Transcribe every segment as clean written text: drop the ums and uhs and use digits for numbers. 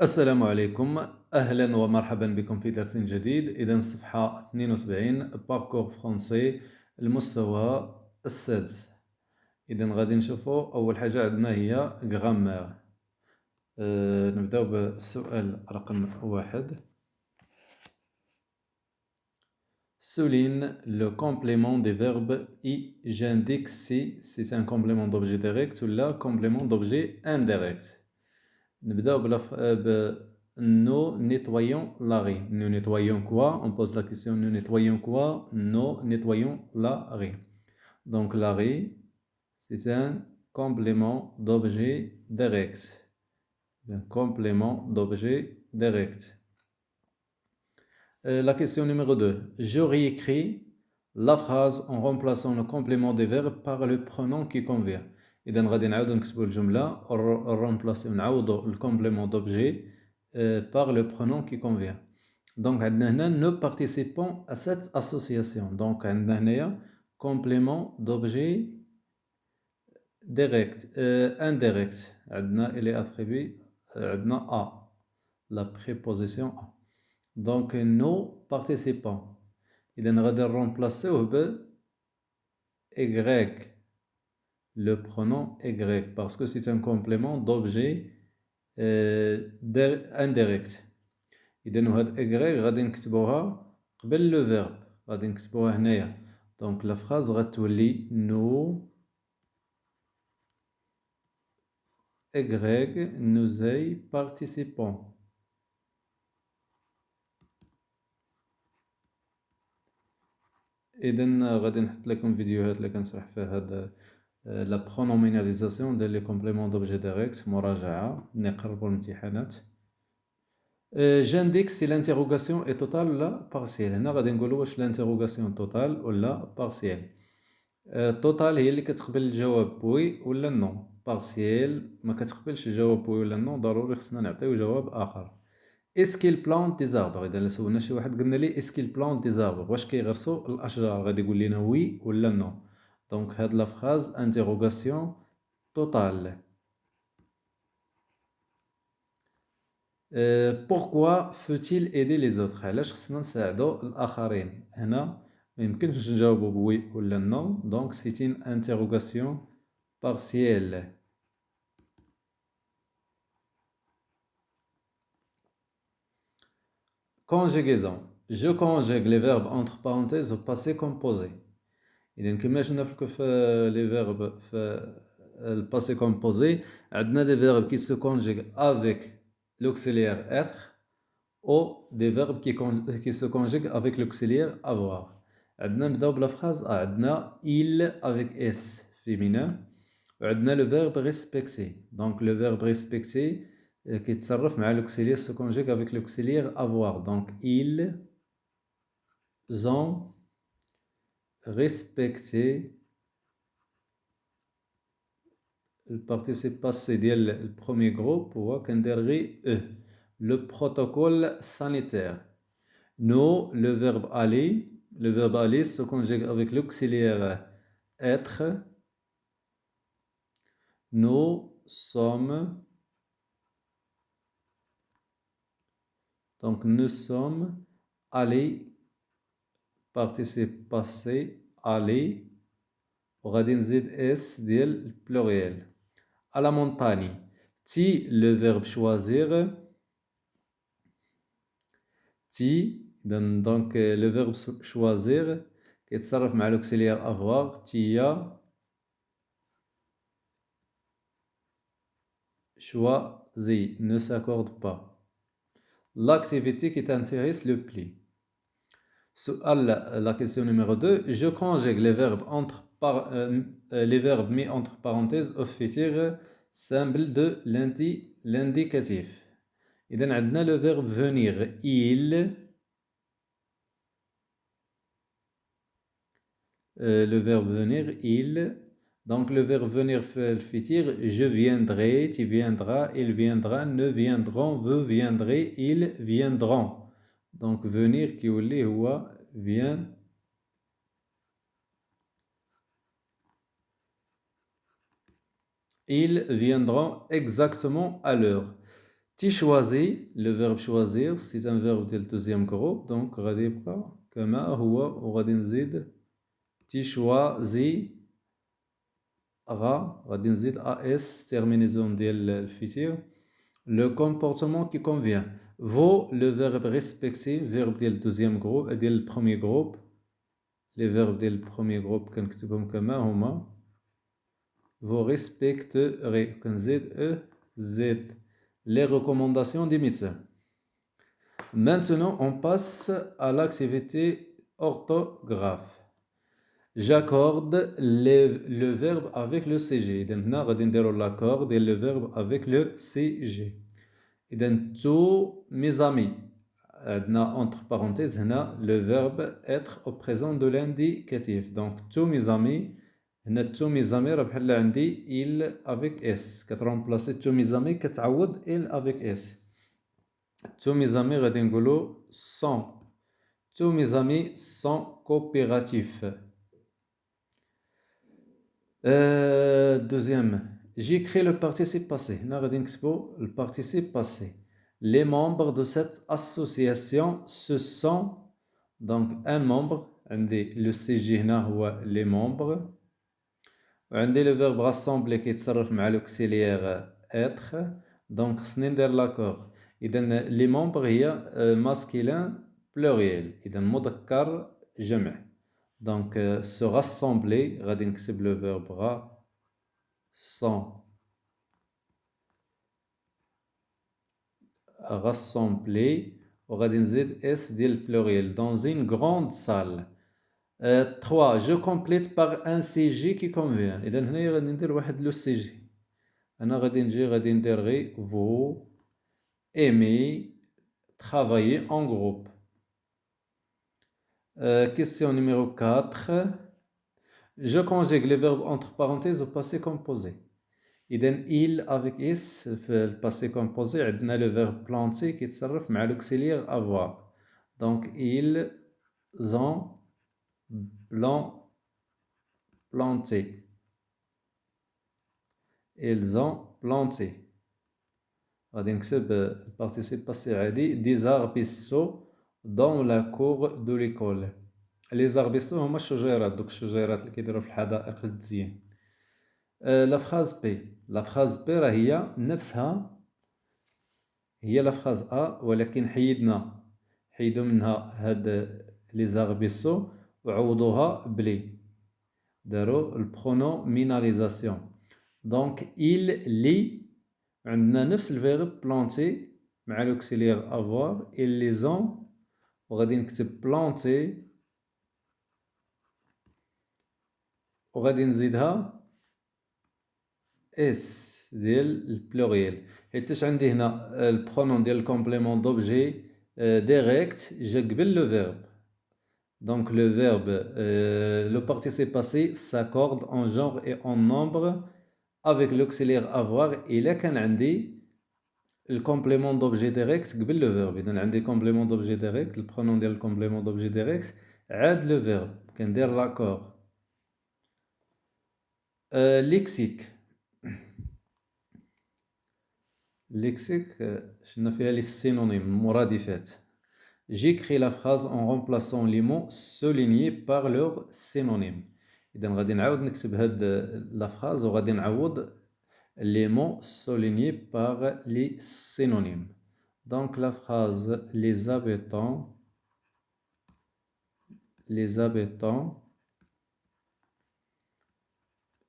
السلام عليكم. أهلا ومرحبا بكم في درس جديد. إذا الصفحة 72 باركور فرونسي المستوى السادس. إذا غادي نشوفوا أول حاجة عندنا هي غرامير. نبداو بالسؤال رقم واحد. Souligne le complément des verbes I. J'indique si c'est un complément d'objet direct ou là complément d'objet indirect. نبداو nous nettoyons la rue. Nous nettoyons quoi? On pose la question nous nettoyons quoi? Nous nettoyons la rue. Donc la rue, c'est un complément d'objet direct. Un complément d'objet direct. La question numéro 2. Je réécris la phrase en remplaçant le complément des verbes par le pronom qui convient. إذا غادي نعاودو نكتبو الجملة remplacer نعوضو le complément d'objet par le pronom qui convient. Donc عندنا هنا ne participons à cette association. Donc عندنا هنايا complément d'objet direct indirect. عندنا il est attribué عندنا à la préposition à. Donc nous participants. إذا غادي نرمبلاسيوه ب Y, le pronom Y, parce que c'est un complément d'objet indirect. إذا هاد Y غادي نكتبوها قبل le verbe. غادي نكتبوها هنايا. Donc la phrase غتولي nous Y nous y participons. إذا غادي نحط لكم فيديوهات اللي كنشرح فيها هاد لا برونوميناليزاسيون ديال لي كومبليمون دوبجي ديريكت مراجعة ملي نقربوا الامتحانات. جانديك سي لانتيروغاسيون اي توتال ولا بارسيال. هنا غادي نقولوا واش لانتيروغاسيون توتال ولا بارسيال. توتال هي اللي كتقبل الجواب وي ولا نو. بارسيال ما كتقبلش الجواب وي ولا نو، ضروري خصنا نعطيو جواب اخر. اسكيل بلانت دي زاربر. اذا سولنا شي واحد قلنا ليه اسكيل بلانت دي زاربر، واش كيغرسوا الاشجار، غادي يقول لنا وي ولا نو. دونك هاد لا فراز انتيروغاسيون توتال. pourquoi faut-il aider les autres؟ علاش خصنا نساعدو الاخرين؟ هنا ما يمكنش نجاوبو بوي ولا نو، دونك سي ان انتيروغاسيون بارسيال. conjugaison. Je conjugue les verbes entre parenthèses au passé composé. إذا كما شفنا في لي فيرب في الباسي كومبوزي عندنا دي فيرب qui se conjuguent avec l'auxiliaire être ou des verbes qui se conjuguent avec l'auxiliaire avoir. عندنا نبداو بلا phrase A. عندنا il avec s féminin وعندنا le verbe respecter. Donc le verbe respecter كيتصرف مع l'auxiliaire se conjugue avec l'auxiliaire avoir. Donc ils ont respecté le participe passé ديال le premier groupe هو كندير غي e. Le protocole sanitaire. Nous, le verbe aller se conjugue avec l'auxiliaire être. Nous sommes. Donc nous sommes allés. Participe passé aller. وغادي نزيد s ديال البلوريال. À la montagne. Ti, le verbe choisir. Ti, donc le verbe choisir كيتصرف مع l'auxiliaire avoir. Tu as choisi, ne s'accorde pas. L'activité qui t'intéresse le plus. La question numéro 2. Je conjugue les verbes les verbes mis entre parenthèses au futur simple de l'indicatif. إذا عندنا le verbe venir il. Le verbe venir il. Donc le verbe venir fait le futur je viendrai, tu viendras, il viendra, nous viendrons, vous viendrez, ils viendront. Donc venir qui يولي هو vient. Ils viendront exactement à l'heure. Tu choisis, le verbe choisir, c'est un verbe du deuxième groupe, donc غادي يبقى كما هو وغادي نزيد tu choisis غادي نزيد AS terminaison ديال الفيتير le comportement qui convient. Vous, le verbe respecter, verbe ديال deuxième groupe, ديال premier groupe, les verbes ديال premier groupe كنكتبهم كما هما. Vous respecterez, كنزيد Z. Les recommandations des médecins. Maintenant, on passe à l'activité orthographe. J'accorde le verbe avec le CG. Maintenant, on va dire l'accord et le verbe avec le CG. Tous mes amis. Entre parenthèses, le verbe être au présent de l'indicatif. Donc, tous mes amis. tous mes amis, بحال عندي il avec S. كترمبلاسي tous mes amis كتعوض il avec S. tous mes amis غادي نقولوا sont. tous mes amis sont coopératifs. Deuxième, j'écris le participe passé. هنا غادي نكتبوا le participe passé. Les membres de cette association ce sont donc un membre. عندي le CG هنا هو les membres. وعندي le verbe rassembler كيتصرف مع l'auxiliaire être. donc خصني ندير l'accord. إذا les membres هي masculin pluriel. إذا مذكر جمع. donc se rassembler غادي نكتب le verbe rassembler وغادي نزيد s ديال pluriel dans une grande salle. 3. Je complète par un CG qui convient. إذا هنا غادي ندير واحد لو CG. أنا غادي ندير غير vous aimez travailler en groupe. Question numéro 4. Je conjugue les verbes entre parenthèses au passé composé. إذا il avec s في le passé composé عندنا le verbe planter كيتصرف مع l'auxiliaire avoir. donc ils ont planté. Ils ont planté. غادي نكتب البارتيسيب باسي عادي des arbrisseaux dans la cour de l'école. les arbrisseaux هما الشجيرات دوك الشجيرات اللي كيديروا في الحدائق للتزيين. لا فراز بي. لا فراز بي راه هي نفسها هي لا فراز ا ولكن حيدوا منها هاد لي زاربيسو وعوضوها بلي داروا البرونون ميناليزاسيون. دونك il لي عندنا نفس الفيرب بلانتي مع لوكسيليير افوار ils les ont وغادي نكتب بلانتي وغادي نزيدها اس ديال البلوريال حيتاش عندي هنا البرونون ديال الكومبليمون دوبجي ديريكت جا قبل لو فيرب. donc le verbe le participe passé s'accorde en genre et en nombre avec l'auxiliaire avoir. إلا كان عندي الكومبليمون دوبجي ديريكت قبل لو فيرب. إذا عندي كومبليمون دوبجي ديريكت البرونون ديال الكومبليمون دوبجي ديريكت عاد لو فيرب كندير لاكور. ليكسيك. lexique شنا فيها لي synonymes المرادفات. j'écris la phrase en remplaçant les mots soulignés par leur synonyme. إذا غادي نعاود نكتب هاد لا phrase وغادي نعوض les mots soulignés par les synonymes. donc la phrase les habitants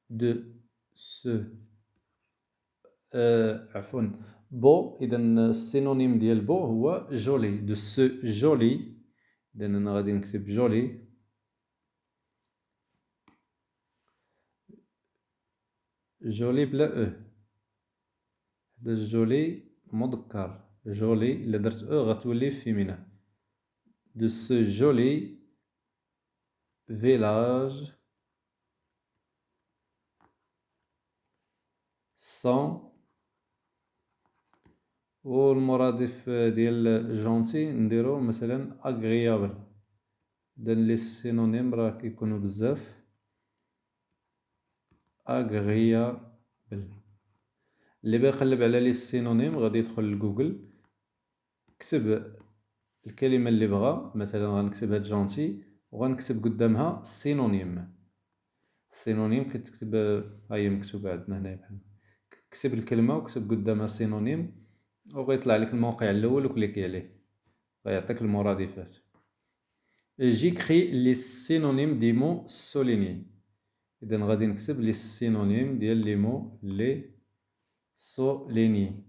de ce عفوا beau. إذا السينونيم ديال beau هو joli. de ce joli. إذا أنا غادي نكتب joli. joli بلا هذا joli مذكر. joli إلا درت غتولي féminin. de ce joli village sans. والمرادف ديال جونتي نديرو مثلا agréable. إذا لي سينونيم راه كيكونوا بزاف agréable. اللي بغا يقلب على لي سينونيم غادي يدخل لجوجل، كتب الكلمة اللي بغا، مثلا غنكتب هاد جونتي وغنكتب قدامها سينونيم. السينونيم كتكتب ها هي مكتوبة عندنا هنايا بحال، كتب الكلمة وكتب قدامها سينونيم وغيطلع لك الموقع الأول وكليكي عليه غيعطيك المرادفات. جيكري لي سينونيم دي مو سوليني، إذا غادي نكتب لي سينونيم ديال لي مو لي سوليني.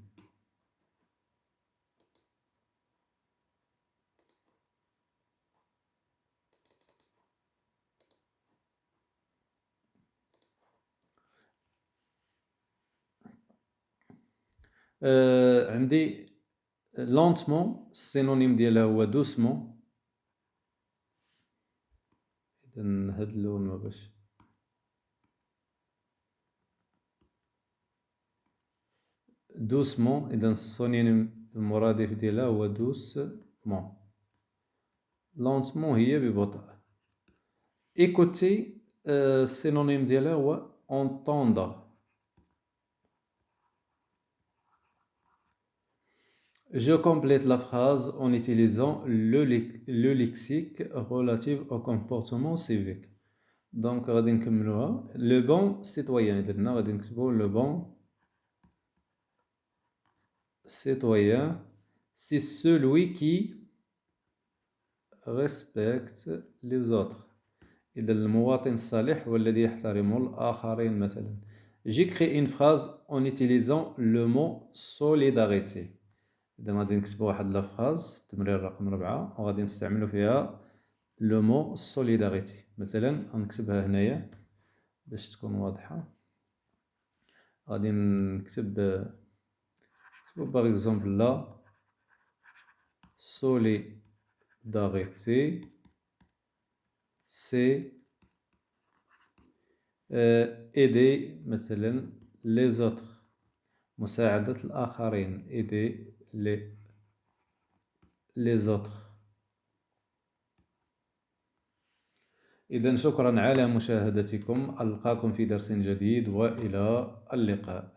عندي لونتمون، السينونيم ديالها هو دوسمون. إذا هاد اللون ما باش دوسمون، إذا السينونيم المرادف ديالها هو دوسمون. لونتمون هي ببطء. إيكوتي السينونيم ديالها هو أونطوندر. Je complète la phrase en utilisant le lexique relatif au comportement civique. Donc غادي نكملوها. Le bon citoyen درنا غادي نكتبو le bon citoyen c'est celui qui respecte les autres. إذا المواطن الصالح هو الذي يحترم الآخرين مثلا. J'écris une phrase en utilisant le mot solidarité. إذا غادي نكتبو واحد لا فراز، التمرين رقم 4 وغادي نستعملو فيها لو مو سوليداريتي. مثلا غنكتبها هنايا باش تكون واضحة. غادي نكتبو باغ اكزومبل لا سوليداريتي سي ايدي مثلا لي زوتر، مساعدة الآخرين، ايدي لي زوتر. إذا شكرا على مشاهدتكم، ألقاكم في درس جديد وإلى اللقاء.